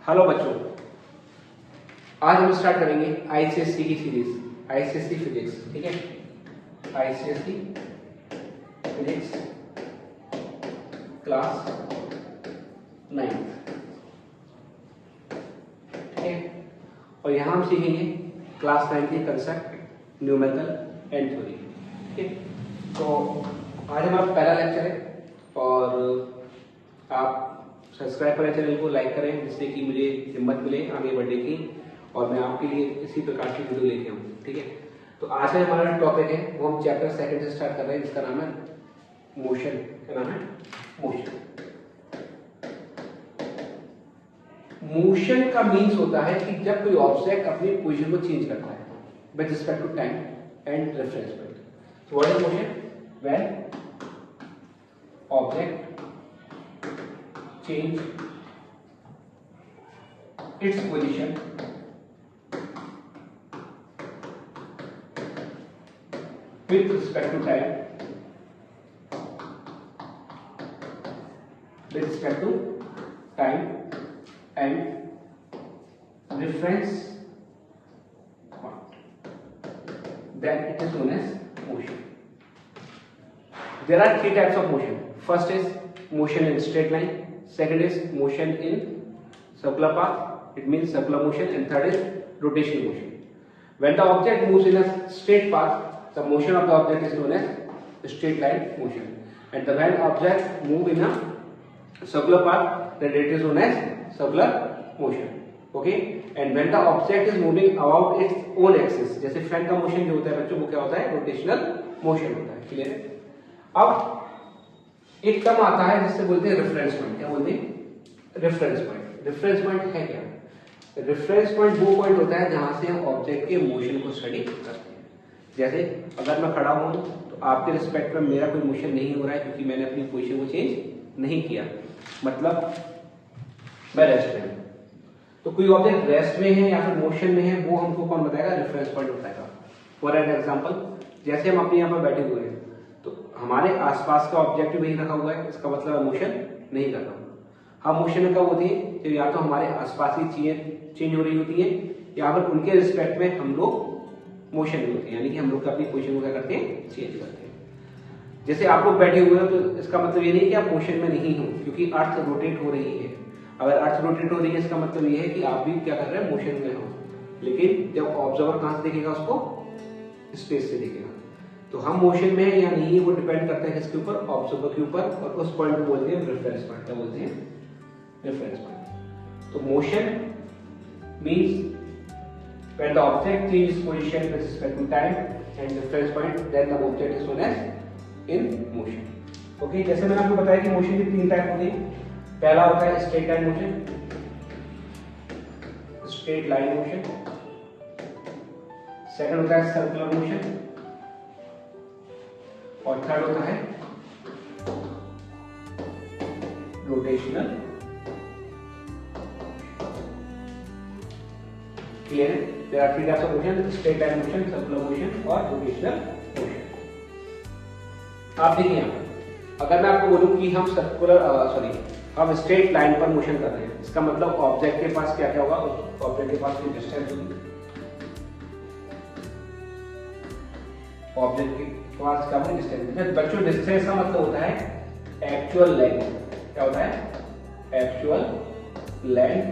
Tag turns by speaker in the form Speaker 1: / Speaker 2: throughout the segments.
Speaker 1: Hello बच्चों, आज हम स्टार्ट करेंगे आईसीएससी की सीरीज आईसीएससी फिजिक्स। ठीक है, आईसीएससी फिजिक्स क्लास 9। ठीक है, और यहाँ हम सीखेंगे क्लास 9 के कंसेप्ट, न्यूमेरिकल एंड थ्योरी। ठीक है, तो आज हमारा पहला लेक्चर है और आप सब्सक्राइब करें चैनल को, लाइक करें, जिससे कि मुझे हिम्मत मिले आगे बढ़ने की और मैं आपके लिए इसी प्रकार की वीडियो लेके आऊँ। ठीक है, तो आज का हमारा टॉपिक है वो हम चैप्टर 2 से स्टार्ट कर रहे हैं, जिसका नाम है मोशन। क्या नाम है? मोशन। मोशन का मीन्स होता है कि जब कोई ऑब्जेक्ट अपनी पोजीशन को चेंज करता है with respect to time and reference point. So what is motion? When object change its position with respect to time, and reference point, then it is known as motion. There are 3 types of motion. First is motion in straight line, second is motion in circular path, it means circular motion, and third is rotational motion. When the object moves in a straight path, the motion of the object is known as straight line motion, and when object move in a circular path, then it is known as circular motion. Okay, and when the object is moving about its own axis, जैसे fan का motion जो होता है बच्चों, वो क्या होता है? रोटेशनल मोशन होता है। क्लियर है? अब एक टर्म आता है जिससे बोलते हैं रेफरेंस पॉइंट। क्या बोलते हैं? Reference point. रेफरेंस पॉइंट है क्या? रेफरेंस पॉइंट वो पॉइंट होता है जहां से हम ऑब्जेक्ट के मोशन को स्टडी करते हैं। जैसे अगर मैं खड़ा हूं तो आपके रिस्पेक्ट में मेरा कोई मोशन नहीं हो रहा है क्योंकि मैंने अपनी पोजीशन को चेंज नहीं किया, मतलब मैं रेस्ट में हूं। तो कोई ऑब्जेक्ट रेस्ट में है या फिर मोशन में है, वो हमको कौन बताएगा? रेफरेंस पॉइंट बताएगा। फॉर एन एग्जाम्पल, जैसे हम अपने यहाँ पर बैठे हुए हैं तो हमारे आसपास का ऑब्जेक्ट वही रखा हुआ है, इसका मतलब मोशन नहीं कर रहा हूं। हम मोशन में कब होती है? तो या तो हमारे आसपास की चीजें चेंज हो रही होती है या फिर उनके रिस्पेक्ट में हम लोग मोशन में होते हैं, यानी कि हम लोग अपनी पोजीशन को क्या करते हैं? चेंज करते हैं। जैसे आप लोग बैठे हुए हो तो इसका मतलब ये नहीं कि आप मोशन में नहीं हो, क्योंकि अर्थ रोटेट हो रही है। अगर अर्थ रोटेट हो रही है इसका मतलब ये है कि आप भी क्या कर रहे हैं? मोशन में हो। लेकिन जब ऑब्जर्वर कहां से देखेगा? उसको स्पेस से देखेगा। तो हम मोशन में है या नहीं, वो डिपेंड करता है किसके ऊपर? ऑब्जर्वर के ऊपर। और उस पॉइंट को बोलते हैं रेफरेंस पॉइंट। क्या बोलते हैं? Reference point. तो motion means when the object changes position with respect to time and reference point, then the object is known as in motion. Okay, जैसे मैंने आपको बताया कि मोशन की 3 टाइप होती है। पहला होता है straight line motion, straight line motion. Second होता है सर्कुलर मोशन, और थर्ड होता है रोटेशनल। क्लियर है? There are 3 types of motion, straight line motion, circular motion और रोटेशनल मोशन। आप देखिए यहाँ पर, अगर मैं आपको बोलूं कि हम हम स्ट्रेट लाइन पर मोशन कर रहे हैं, इसका मतलब ऑब्जेक्ट के पास क्या क्या होगा? ऑब्जेक्ट के पास कोई डिस्टेंस होगी, ऑब्जेक्ट के पास क्या होगा? डिस्टेंस। बच्चों, डिस्टेंस का मतलब होता है एक्चुअल लेंथ। क्या होता है? Actual length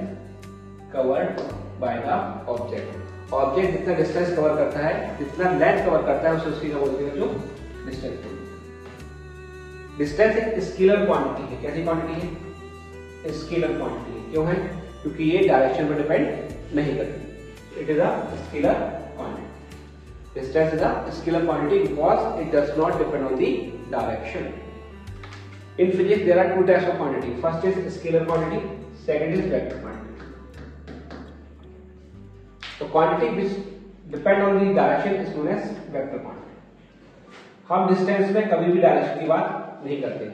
Speaker 1: covered by the object. Object जितना डिस्टेंस कवर करता है, जितना लेंथ कवर करता है, उसे उसकी क्या बोलते हैं? जो डिस्टेंस। डिस्टेंस एक स्केलर क्वांटिटी है। कैसी क्वांटिटी है? स्केलर क्वांटिटी है। क्यों है? क्योंकि ये डायरेक्शन पर डिपेंड नहीं करती। It is a scalar quantity. Distance is a scalar quantity because it does not depend on the direction. In physics, there are 2 types of quantity. First is scalar quantity, second is vector quantity. The quantity which depend on the direction is known as vector quantity. हम distance में कभी भी direction की बात नहीं करते।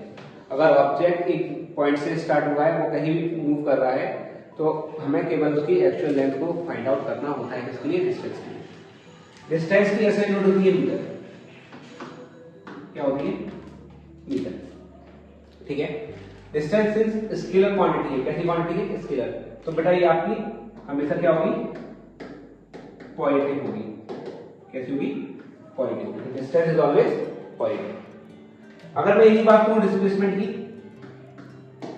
Speaker 1: अगर object एक पॉइंट से स्टार्ट हुआ है, वो कहीं भी मूव कर रहा है, तो हमें केवल उसकी एक्चुअल लेंथ को फाइंड आउट करना होता है। इसके लिए डिस्टेंस के लिए डिस्टेंस की ऐसे यूनिट होती है मीटर। क्या होती है? मीटर। ठीक है, डिस्टेंस इज स्केलर क्वांटिटी है। कैसी क्वांटिटी है? स्केलर। तो बेटा ये आपकी हमेशा क्या होगी, पॉजिटिव होगी। कैसी होगी, positive. Distance is always positive. अगर मैं यही बात करूं डिस्प्लेसमेंट की,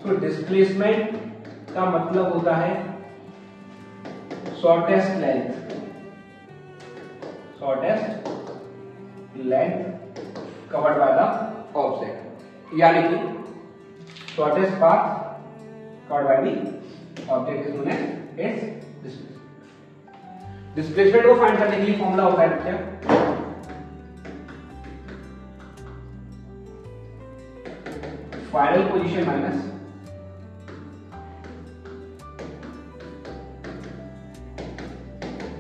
Speaker 1: तो डिस्प्लेसमेंट का मतलब होता है shortest length covered by the object, यानी कि shortest path covered by the object is known as displacement. Displacement को फाइंड करने के लिए फॉर्मूला होता है क्या, final position minus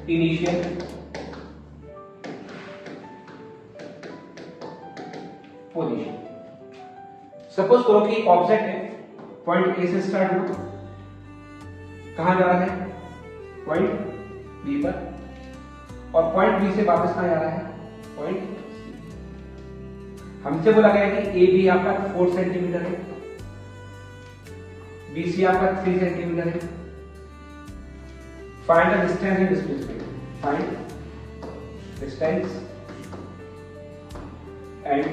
Speaker 1: initial position. Suppose करो कि ऑब्जेक्ट है, पॉइंट ए से स्टार्ट हुआ, कहां जा रहा है, पॉइंट बी पर, और पॉइंट बी से वापस कहां जा रहा है, पॉइंट सी। हमसे बोला गया कि ए बी आपका 4 सेंटीमीटर है, बी सी आपका 3 सेंटीमीटर है। Find the distance and displacement, find distance and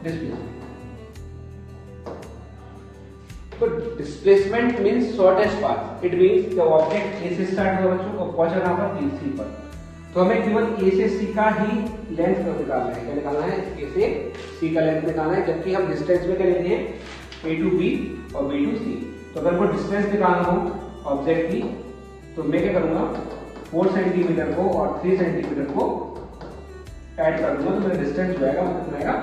Speaker 1: displacement. तो displacement means shortest path, it means the object A से स्टार्ट हुआ बच्चों और पहुंचा कहां पर, बी सी पर। तो हमें केवल ए से सी का ही लेंथ निकालना है। क्या निकालना है, ए से सी का लेंथ निकालना है, जबकि हम डिस्टेंस में क्या लेते हैं, ए टू बी और बी टू सी। तो अगर वो डिस्टेंस निकालना हो ऑब्जेक्ट की, तो मैं क्या करूंगा, 4 सेंटीमीटर को और 3 सेंटीमीटर को ऐड कर दूंगा, तो मेरा डिस्टेंस जो आएगा वो कितना आएगा,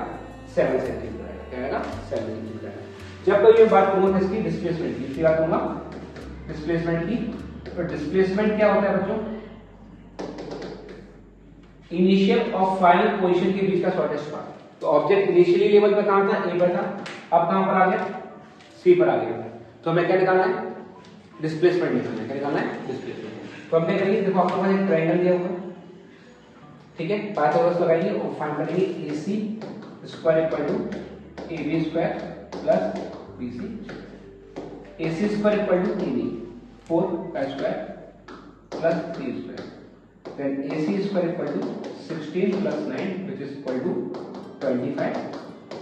Speaker 1: 7 सेंटीमीटर आएगा। क्या आएगा, 7 सेंटीमीटर आएगा। जब तक मैं बात करूंगा इसकी डिस्प्लेसमेंट की, इसकी बात करूंगा डिस्प्लेसमेंट की, तो डिस्प्लेसमेंट क्या होता है बच्चों, इनिशियल और फाइनल पोजीशन के बीच का शॉर्टेस्ट पाथ। तो ऑब्जेक्ट इनिशियली लेवल पे कहां था, ए पर था, अब कहां पर आ गया, सी पर आ गया। तो हमें क्या निकालना है, डिस्प्लेसमेंट निकालना है। क्या निकालना है, डिस्प्लेसमेंट। तो हम क्या करेंगे, देखो आपके पास एक ट्रायंगल दिया हुआ है, ठीक है, पाइथागोरस लगाइए और फाइंड करेंगे AC square equal to AB square plus BC। AC square equal to AB 4 का square plus 3 square, then AC square equal to 16 plus 9 which is equal to 25,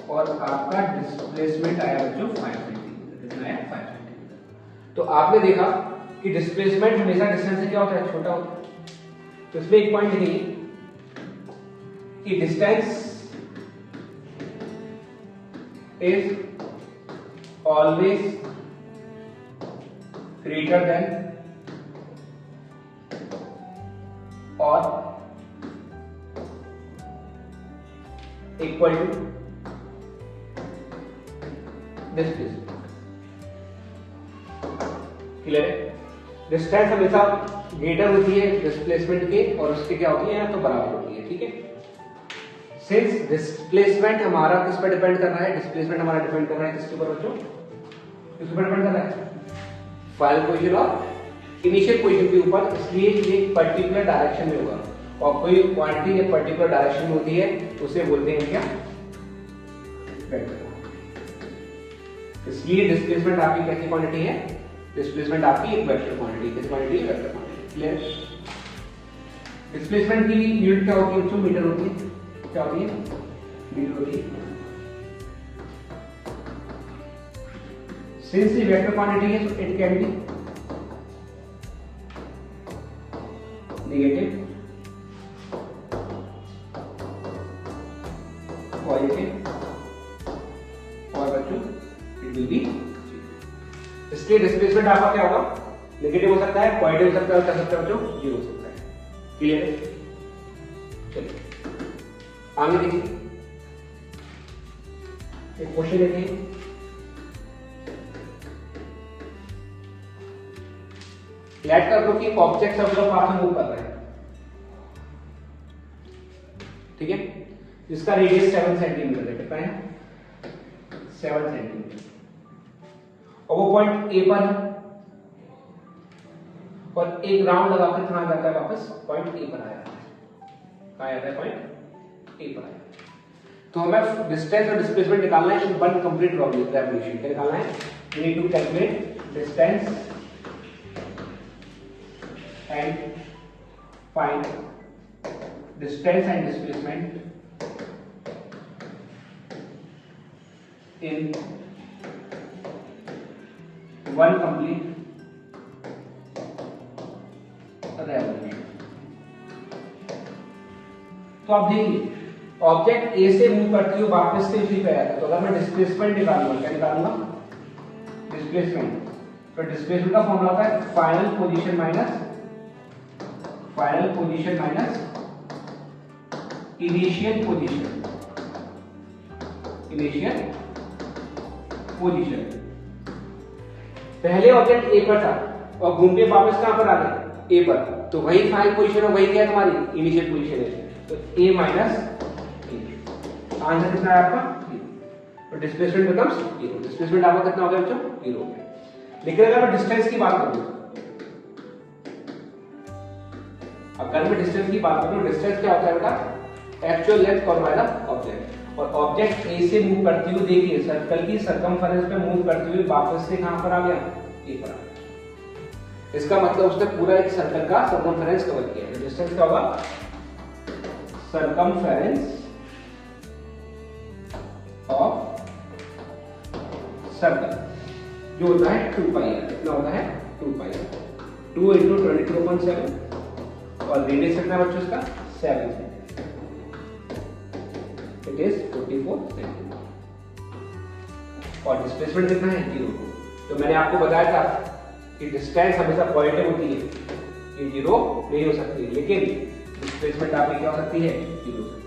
Speaker 1: और आपका डिस्प्लेसमेंट आया बच्चों 5 सेंटीमीटर। कितना आया, 5 सेंटीमीटर। तो आपने देखा कि डिस्प्लेसमेंट हमेशा डिस्टेंस से क्या होता है, छोटा होता है। तो इसमें एक पॉइंट लिखिए कि distance is always greater than और इक्वल टू डिस्प्लेसमेंट। क्लियर है, डिस्टेंस हमेशा ग्रेटर होती है डिस्प्लेसमेंट के, और उसके क्या होती है, तो बराबर होती है। ठीक है, सिंस डिस्प्लेसमेंट हमारा किस पर डिपेंड कर रहा है, डिस्प्लेसमेंट हमारा डिपेंड कर रहा है किसके ऊपर बच्चों, किस पर डिपेंड कर रहा है, फाइनल पोजीशन और इनिशियल पोजीशन के ऊपर, इसलिए ये पर्टिकुलर डायरेक्शन में होगा। और कोई क्वांटिटी एक पर्टिकुलर डायरेक्शन में होती है उसे बोलते हैं क्या, वेक्टर। इसलिए डिस्प्लेसमेंट आपकी कैसी क्वांटिटी है, डिस्प्लेसमेंट आपकी एक वेक्टर क्वांटिटी, कैसी क्वांटिटी है, वेक्टर क्वांटिटी। क्लियर, डिस्प्लेसमेंट की यूनिट क्या होती है बच्चों, मीटर होती है। क्या होती है, मीटर होती है। सिंस ये वेक्टर क्वांटिटी है, तो it can be negative, positive, और बच्चों इट विल बी, इसलिए डिस्प्लेसमेंट आपका क्या होगा, नेगेटिव हो सकता है, पॉजिटिव हो सकता है, कर सकते हैं बच्चों, जीरो हो सकता है। क्लियर है, चलिए आगे देखिए, एक क्वेश्चन देखिए, लेट कर दो कि ऑब्जेक्ट सर्कुलर पाथ में मूव कर रहा है, ठीक है, जिसका रेडियस 7 सेंटीमीटर है। कितना है, 7 सेंटीमीटर, और वो पॉइंट ए पर है, और एक राउंड लगाकर कहां जाता है, वापस पॉइंट ए पर आया है। कहां आता है, पॉइंट ए पर आया। तो हमें डिस्टेंस और डिस्प्लेसमेंट निकालना है इन वन कंप्लीट रेवोल्यूशन। क्या निकालना है? We need to calculate distance and find distance and displacement in one complete revolution. तो आप देखिए ऑब्जेक्ट ए से मूव करती हुई वापस से उसी पे आया था, तो अगर मैं डिस्प्लेसमेंट निकालूंगा, क्या निकालूंगा? डिस्प्लेसमेंट। तो डिस्प्लेसमेंट का फॉर्मूला होता है final position minus initial position. पहले ऑब्जेक्ट ए पर था और घूम के वापस कहां पर आ गया? ए पर, तो वही फाइनल पोजीशन है, वही क्या है तुम्हारी? इनिशियल पोजीशन है। तो ए माइनस आंसर कितना है आपका? 0। तो डिस्प्लेसमेंट बिकम्स 0। डिस्प्लेसमेंट आपका कितना हो गया बच्चों? 0 हो गया। लेकिन अगर मैं डिस्टेंस की बात करूं, डिस्टेंस क्या होता है बेटा? Actual length covered by the object. और ऑब्जेक्ट ए से मूव करती हुई देखिए सर्कल की सरकमफेरेंस पे मूव करती हुई वापस से कहां पर आ गया? ए पर आ गया। इसका मतलब उसने पूरा एक सर्कल का सरकमफेरेंस कवर किया है। डिस्टेंस क्या होगा? सरकमफेरेंस ऑफ सर्कल जो होता है 2 पाई आर। कितना होता है? 2 पाई आर। 2 into 22.7 और रेडियस कितना बच्चों इसका? 7 है। It is 44 centimetre. और डिस्प्लेसमेंट कितना है? 0। तो मैंने आपको बताया था कि डिस्टेंस हमेशा पॉजिटिव होती है, ये 0 नहीं हो सकती, लेकिन डिस्प्लेसमेंट आपकी क्या हो सकती है? 0 हो सकती है।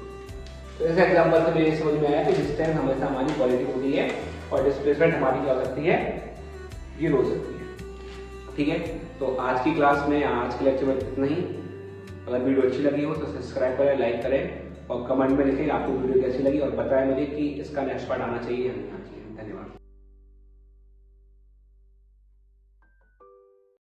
Speaker 1: तो इस एग्जांपल से मुझे समझ में आया कि डिस्टेंस हमेशा हमारी पॉजिटिव होती है और डिस्प्लेसमेंट हमारी क्या हो सकती है? 0 हो सकती है। ठीक है, तो आज की क्लास में, आज के लेक्चर में इतना ही। अगर वीडियो अच्छी लगी हो तो सब्सक्राइब करें, लाइक करें और कमेंट में लिखें आपको वीडियो कैसी लगी और बताएं मुझे कि इसका नेक्स्ट पार्ट आना चाहिए या नहीं आना चाहिए। धन्यवाद।